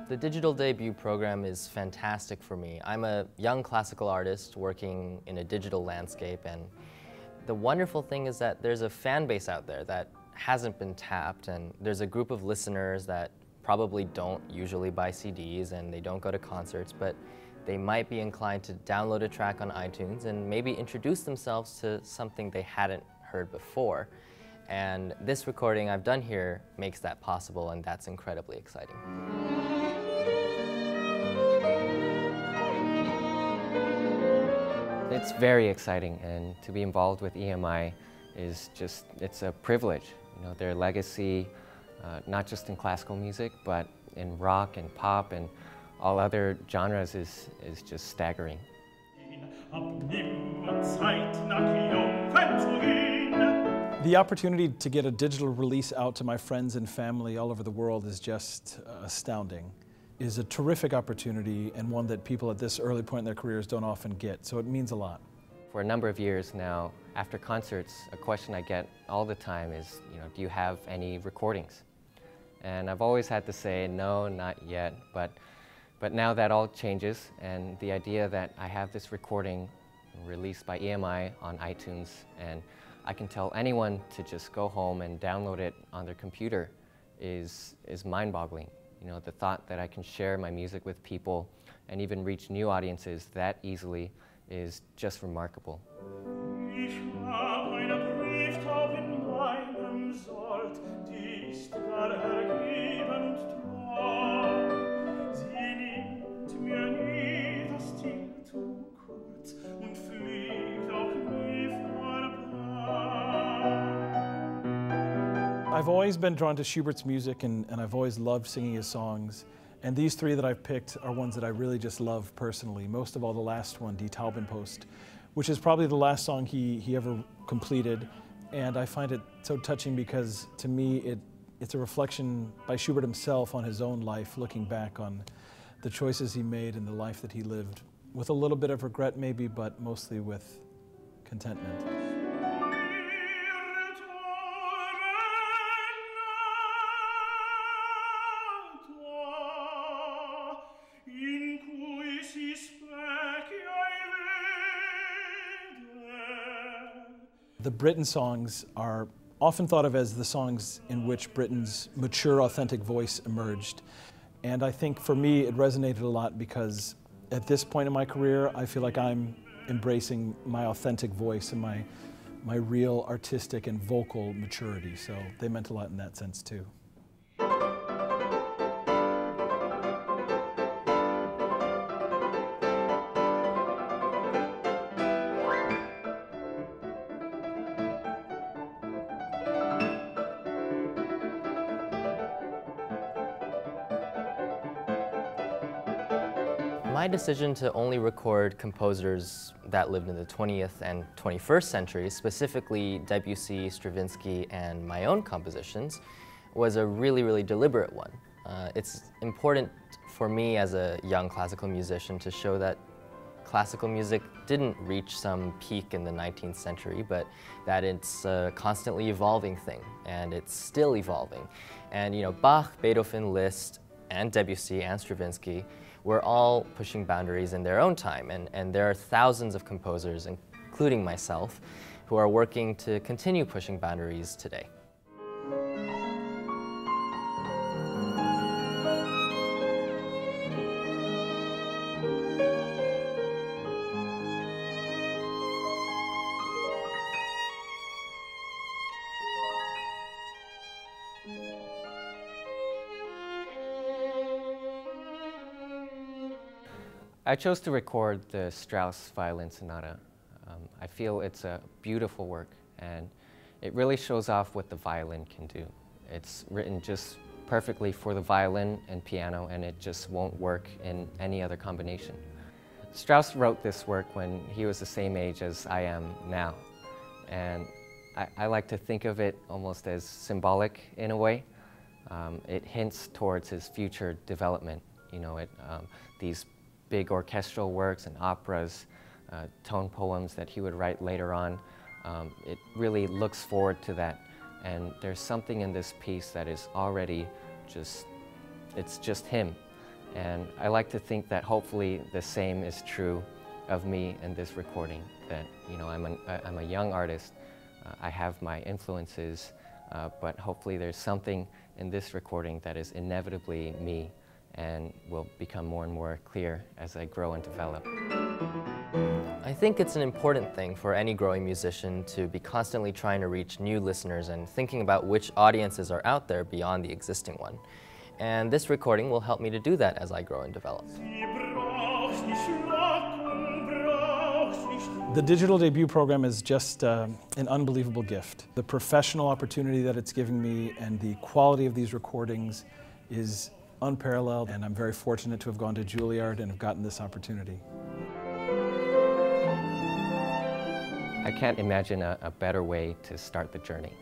The digital debut program is fantastic for me. I'm a young classical artist working in a digital landscape, and the wonderful thing is that there's a fan base out there that hasn't been tapped, and there's a group of listeners that probably don't usually buy CDs and they don't go to concerts, but they might be inclined to download a track on iTunes and maybe introduce themselves to something they hadn't heard before. And this recording I've done here makes that possible, and that's incredibly exciting. It's very exciting, and to be involved with EMI is just, it's a privilege. You know, their legacy, not just in classical music, but in rock and pop and all other genres is just staggering. The opportunity to get a digital release out to my friends and family all over the world is just astounding. It is a terrific opportunity, and one that people at this early point in their careers don't often get, so it means a lot. For a number of years now, after concerts, a question I get all the time is, do you have any recordings? And I've always had to say, no, not yet, but now that all changes, and the idea that I have this recording released by EMI on iTunes, and I can tell anyone to just go home and download it on their computer is mind-boggling. The thought that I can share my music with people and even reach new audiences that easily is just remarkable. I've always been drawn to Schubert's music, and I've always loved singing his songs. And these three that I've picked are ones that I really just love personally. Most of all, the last one, Die Taubenpost, which is probably the last song he ever completed. And I find it so touching because, to me, it's a reflection by Schubert himself on his own life, looking back on the choices he made and the life that he lived, with a little bit of regret maybe, but mostly with contentment. The Britten songs are often thought of as the songs in which Britten's mature, authentic voice emerged. And I think for me it resonated a lot because at this point in my career I feel like I'm embracing my authentic voice and my real artistic and vocal maturity. So they meant a lot in that sense too. My decision to only record composers that lived in the 20th and 21st centuries, specifically Debussy, Stravinsky, and my own compositions, was a really, really deliberate one. It's important for me as a young classical musician to show that classical music didn't reach some peak in the 19th century, but that it's a constantly evolving thing, and it's still evolving. And Bach, Beethoven, Liszt, and Debussy, and Stravinsky were all pushing boundaries in their own time, and there are thousands of composers, including myself, who are working to continue pushing boundaries today. I chose to record the Strauss Violin Sonata. I feel it's a beautiful work, and it really shows off what the violin can do. It's written just perfectly for the violin and piano, and it just won't work in any other combination. Strauss wrote this work when he was the same age as I am now, and I like to think of it almost as symbolic in a way. It hints towards his future development. These big orchestral works and operas, tone poems that he would write later on. It really looks forward to that, and there's something in this piece that is already it's just him. And I like to think that hopefully the same is true of me in this recording, that, you know, I'm a young artist, I have my influences, but hopefully there's something in this recording that is inevitably me and will become more and more clear as I grow and develop. I think it's an important thing for any growing musician to be constantly trying to reach new listeners and thinking about which audiences are out there beyond the existing one. And this recording will help me to do that as I grow and develop. The digital debut program is just an unbelievable gift. The professional opportunity that it's giving me and the quality of these recordings is unparalleled, and I'm very fortunate to have gone to Juilliard and have gotten this opportunity. I can't imagine a better way to start the journey.